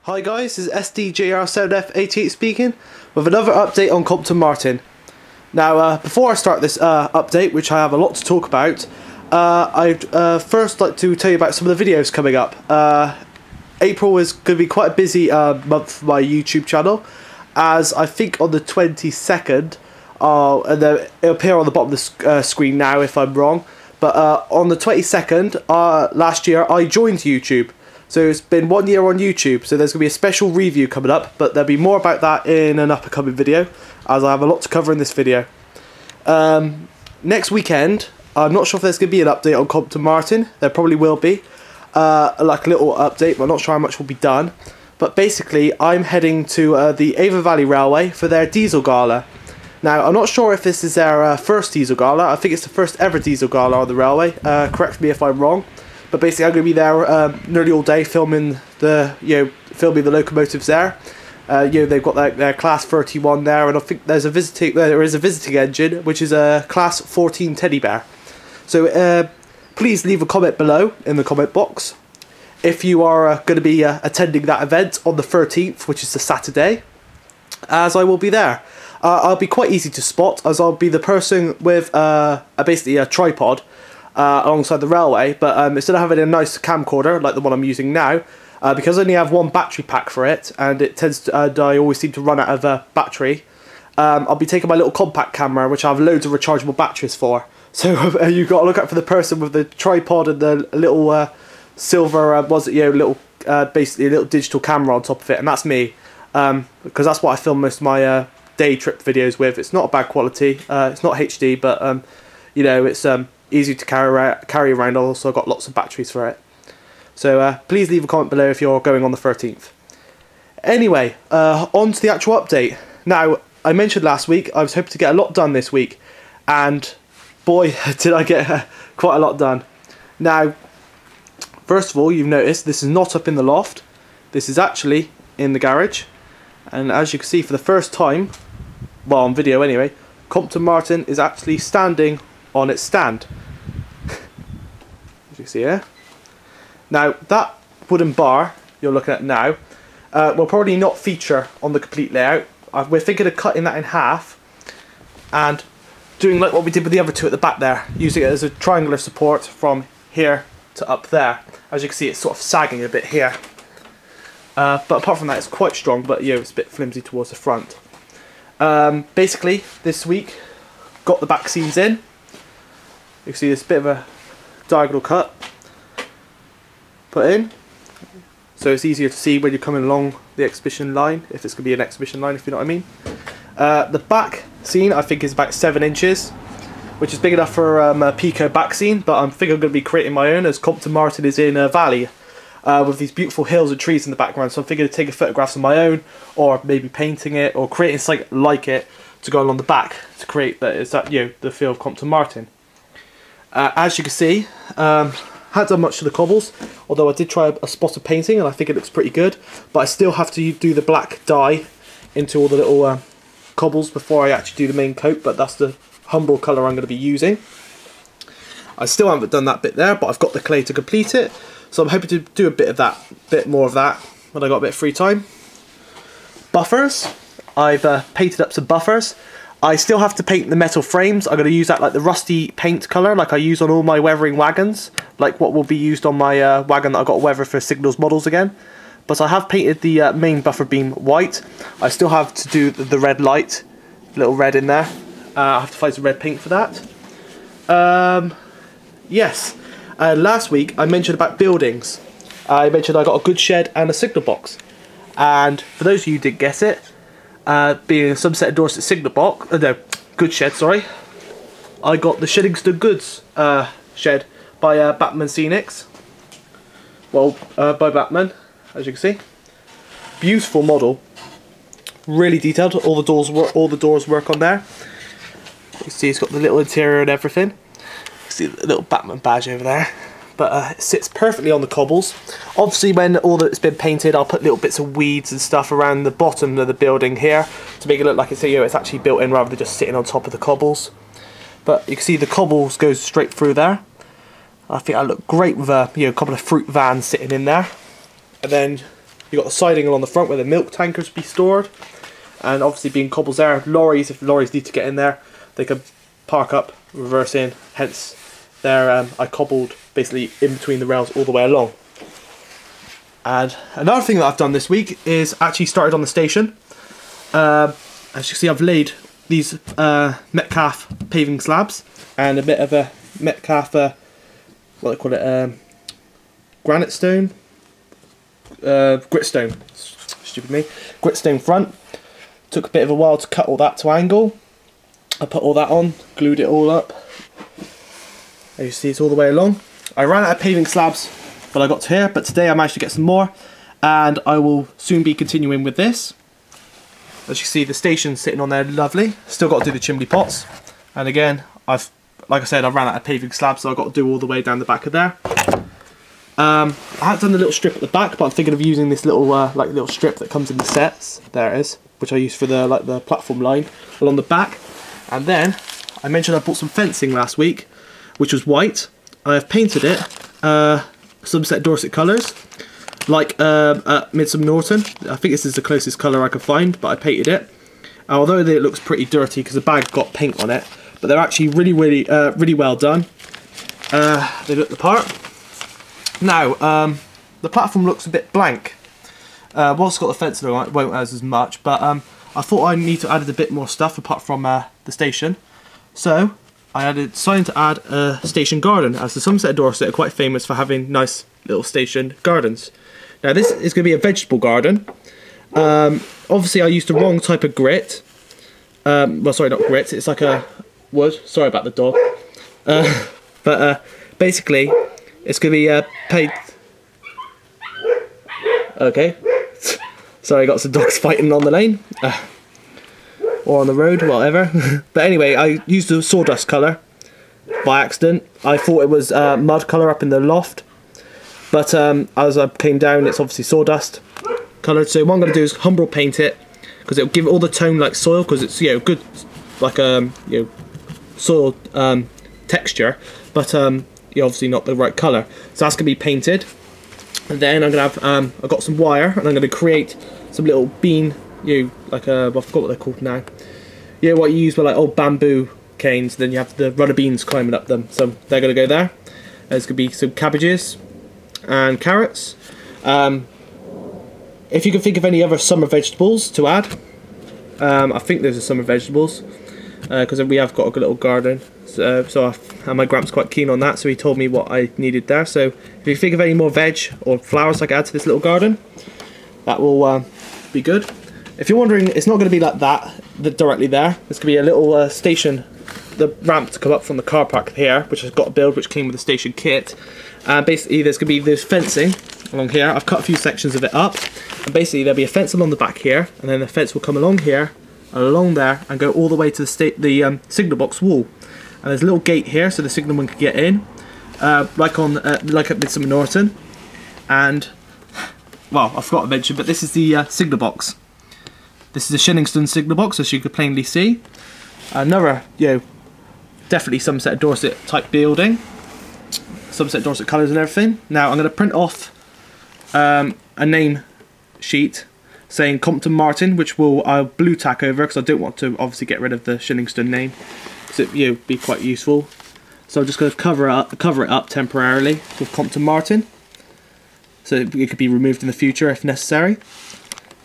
Hi guys, this is SDJR7F88 speaking with another update on Compton Martin. Now, before I start this update, which I have a lot to talk about, I'd first like to tell you about some of the videos coming up. April is going to be quite a busy month for my YouTube channel, as I think on the 22nd, and then it'll appear on the bottom of the screen now if I'm wrong, but on the 22nd last year I joined YouTube. So it's been 1 year on YouTube, so there's going to be a special review coming up, but there'll be more about that in an upcoming video, as I have a lot to cover in this video. Next weekend, I'm not sure if there's going to be an update on Compton Martin. There probably will be, like a little update, but I'm not sure how much will be done. But basically, I'm heading to the Avon Valley Railway for their diesel gala. Now, I'm not sure if this is their first diesel gala. I think it's the first ever diesel gala on the railway. Correct me if I'm wrong. But basically, I'm going to be there nearly all day filming the locomotives there. They've got their class 31 there, and I think there is a visiting engine, which is a class 14 teddy bear. So please leave a comment below in the comment box if you are going to be attending that event on the 13th, which is the Saturday, as I will be there. I'll be quite easy to spot, as I'll be the person with basically a tripod alongside the railway, but instead of having a nice camcorder like the one I'm using now, because I only have one battery pack for it, and it tends to, I always seem to run out of battery, I'll be taking my little compact camera, which I have loads of rechargeable batteries for. So you've got to look out for the person with the tripod and the little silver, basically a little digital camera on top of it, and that's me, because that's what I film most of my day trip videos with. It's not a bad quality, it's not HD, but it's easy to carry around. Also got lots of batteries for it. So please leave a comment below if you're going on the 13th. Anyway, on to the actual update. Now, I mentioned last week I was hoping to get a lot done this week, and boy did I get quite a lot done. Now, first of all, you've noticed this is not up in the loft. This is actually in the garage, and as you can see for the first time, well, on video anyway, Compton Martin is actually standing on its stand, as you see here. Now, that wooden bar you're looking at now will probably not feature on the complete layout. We're thinking of cutting that in half and doing like what we did with the other two at the back there, using it as a triangular support from here to up there. As you can see, it's sort of sagging a bit here, but apart from that, it's quite strong, but it's a bit flimsy towards the front. Basically, this week, got the back seams in. You can see this bit of a diagonal cut put in, so it's easier to see when you're coming along the exhibition line, if it's going to be an exhibition line, if you know what I mean. The back seam I think is about 7 inches, which is big enough for a Pico back seam, but I think I'm going to be creating my own, as Compton Martin is in a valley with these beautiful hills and trees in the background, so I'm thinking of taking photographs of my own, or maybe painting it, or creating something like it to go along the back to create the feel of Compton Martin. As you can see, hadn't done much to the cobbles, although I did try a spot of painting and I think it looks pretty good, but I still have to do the black dye into all the little cobbles before I actually do the main coat, but that's the Humbrol colour I'm going to be using. I still haven't done that bit there, but I've got the clay to complete it, so I'm hoping to do a bit more of that when I got a bit of free time. Buffers, I've painted up some buffers. I still have to paint the metal frames. I'm going to use that like the rusty paint colour like I use on all my weathering wagons, like what will be used on my wagon that I got to weather for Signals models again. But I have painted the main buffer beam white. I still have to do the red light, little red in there. I have to find some red paint for that. Yes, last week I mentioned about buildings. I mentioned I got a good shed and a signal box. And for those of you who didn't guess it, being some set of doors at Signal Box, no, Good Shed, sorry, I got the Sheddingston Goods shed by Batman Scenics. Well, by Batman, as you can see. Beautiful model, really detailed. All the doors work on there. You can see it's got the little interior and everything. You can see the little Batman badge over there. But it sits perfectly on the cobbles. Obviously, when all that's been painted, I'll put little bits of weeds and stuff around the bottom of the building here to make it look like it's actually built in rather than just sitting on top of the cobbles. But you can see the cobbles goes straight through there. I think I look great with a couple of fruit vans sitting in there. And then You've got the siding along the front where the milk tankers be stored. And obviously being cobbles there, lorries, if lorries need to get in there, they can park up, reverse in. Hence, there I cobbled basically in between the rails all the way along. And another thing that I've done this week is actually started on the station. As you can see, I've laid these Metcalf paving slabs and a bit of a Metcalf, what do they call it, granite stone? Gritstone. Stupid me. Gritstone front. Took a bit of a while to cut all that to angle. I put all that on, glued it all up. As you see, it's all the way along. I ran out of paving slabs, but I got to here. But today I managed to get some more, and I will soon be continuing with this. As you see, the station's sitting on there, lovely. Still got to do the chimney pots, and again, like I said, I ran out of paving slabs, so I've got to do all the way down the back of there. I have done the little strip at the back, but I'm thinking of using this little little strip that comes in the sets. There it is, which I use for the platform line along the back. And then I mentioned I bought some fencing last week, which was white. I have painted it Somerset Dorset colours, like Midsummer Norton. I think this is the closest colour I could find, but I painted it. Although it looks pretty dirty because the bag got paint on it, but they're actually really well done. They look the part. Now, the platform looks a bit blank. Whilst it's got the fencing on it, won't as much, but I thought I need to add a bit more stuff apart from the station. So, I decided to add a station garden, as the Somerset Dorset are quite famous for having nice little station gardens. Now, this is going to be a vegetable garden. Obviously, I used the wrong type of grit. Well, sorry, not grit, it's like a wood. Sorry about the dog. But basically, it's going to be paid. Okay. Sorry, I got some dogs fighting on the lane. Or on the road, whatever. But anyway, I used the sawdust colour by accident. I thought it was mud colour up in the loft. But as I came down, it's obviously sawdust coloured. So what I'm going to do is Humbrol paint it, because it'll give it all the tone like soil, because it's, you know, good, like soil texture, but obviously not the right colour. So that's going to be painted. And then I'm going to have, I've got some wire, and I'm going to create some little bean, like I forgot what they're called now. What you use with like old bamboo canes, then you have the rudder beans climbing up them. So they're going to go there. There's going to be some cabbages and carrots. If you can think of any other summer vegetables to add, I think those are summer vegetables, because we have got a little garden. And my Gramps quite keen on that, so he told me what I needed there. So if you think of any more veg or flowers I can add to this little garden, that will be good. If you're wondering, it's not going to be like that directly there. There's going to be a little station, the ramp to come up from the car park here, which I've got to build, which came with the station kit. Basically, there's going to be this fencing along here. I've cut a few sections of it up, and basically there'll be a fence along the back here, and then the fence will come along here, along there, and go all the way to the signal box wall. And there's a little gate here, so the signalman can get in, like at Midsummer Norton. And well, I forgot to mention, but this is the signal box. This is a Shenningston signal box, as you can plainly see. Another, definitely Somerset Dorset type building. Somerset Dorset colours and everything. Now I'm going to print off a name sheet saying Compton Martin, which I'll blue tack over, because I don't want to obviously get rid of the Shenningston name. It'd be quite useful. So I'm just going to cover it up temporarily with Compton Martin, so it could be removed in the future if necessary.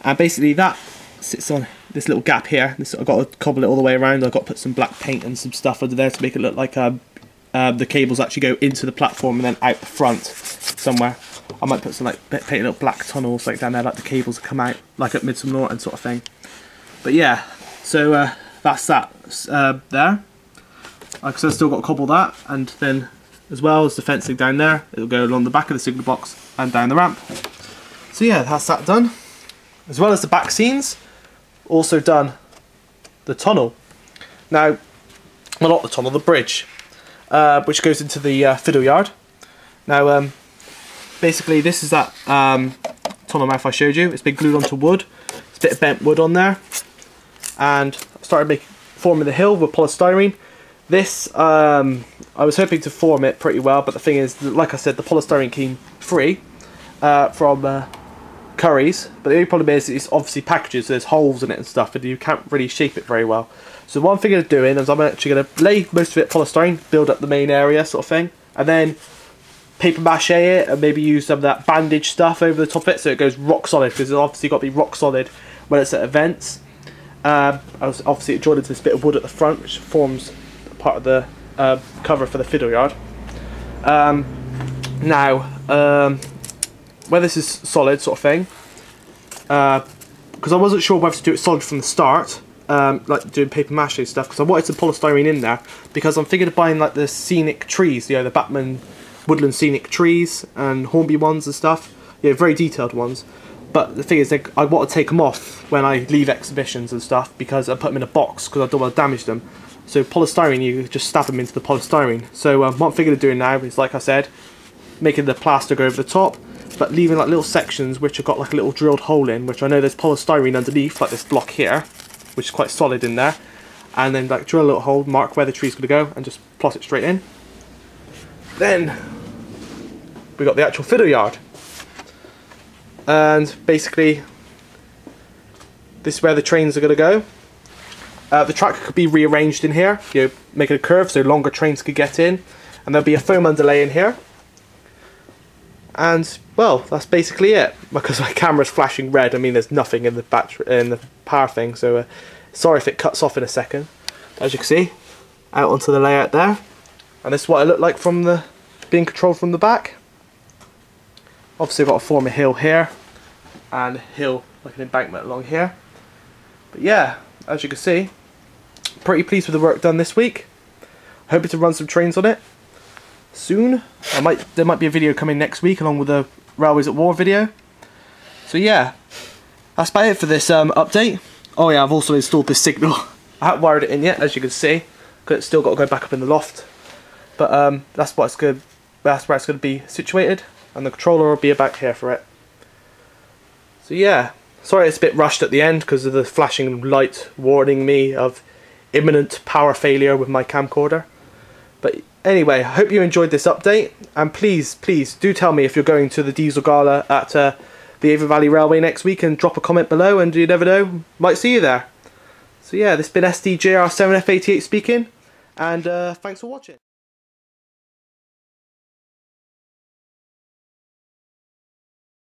And basically that sits on this little gap here. I've got to cobble it all the way around. I've got to put some black paint and some stuff under there to make it look like the cables actually go into the platform and then out the front somewhere. I might put some paint little black tunnels down there, like the cables come out, like at Midsummer Norton sort of thing. But yeah, so that's that there. Like I said, I've still got to cobble that, and then as well as the fencing down there, it'll go along the back of the signal box and down the ramp. So yeah, that's that done. As well as the back scenes, also done the tunnel. Now, well, not the tunnel, the bridge, which goes into the Fiddle Yard. Now, basically this is that tunnel mouth I showed you. It's been glued onto wood. There's a bit of bent wood on there, and I started forming the hill with polystyrene. This, I was hoping to form it pretty well, but the thing is, like I said, the polystyrene came free from curries, but the only problem is it's obviously packages, so there's holes in it and stuff, and you can't really shape it very well. So one thing I'm doing is I'm actually going to lay most of it polystyrene, build up the main area sort of thing, and then paper mache it and maybe use some of that bandage stuff over the top of it so it goes rock solid, because it's obviously got to be rock solid when it's at events. Obviously it joined into this bit of wood at the front, which forms part of the cover for the Fiddle Yard. Where this is solid sort of thing, because I wasn't sure whether to do it solid from the start, like doing paper mache stuff, because I wanted some polystyrene in there, because I'm thinking of buying like the scenic trees, you know, the Batman woodland scenic trees and Hornby ones and stuff, you know, very detailed ones. But the thing is, I want to take them off when I leave exhibitions and stuff, because I put them in a box because I don't want to damage them. So polystyrene, you just stab them into the polystyrene. So what I'm thinking of doing now is, like I said, making the plaster go over the top, but leaving like little sections which have got like a little drilled hole in, which I know there's polystyrene underneath, like this block here, which is quite solid in there. And then like drill a little hole, mark where the tree's going to go, and just plot it straight in. Then we got the actual Fiddle Yard, and basically this is where the trains are going to go. The track could be rearranged in here, you know, make it a curve so longer trains could get in, and there'll be a foam underlay in here. And well, that's basically it, because my camera's flashing red. I mean, there's nothing in the battery, in the power thing, so sorry if it cuts off in a second. As you can see, out onto the layout there, and this is what it looked like from the being controlled from the back. Obviously I've got to form a hill here, and a hill like an embankment along here. But yeah, as you can see, pretty pleased with the work done this week. Hoping to run some trains on it soon. There might be a video coming next week along with the Railways at War video. So yeah, that's about it for this update. Oh yeah, I've also installed this signal. I haven't wired it in yet, as you can see, because it's still got to go back up in the loft. But that's where it's going to be situated, and the controller will be about here for it. So yeah, sorry it's a bit rushed at the end because of the flashing light warning me of imminent power failure with my camcorder. But anyway, I hope you enjoyed this update, and please do tell me if you're going to the Diesel Gala at the Avon Valley Railway next week, and drop a comment below, and you never know, might see you there. So yeah, this has been SDJR7F88 speaking, and thanks for watching.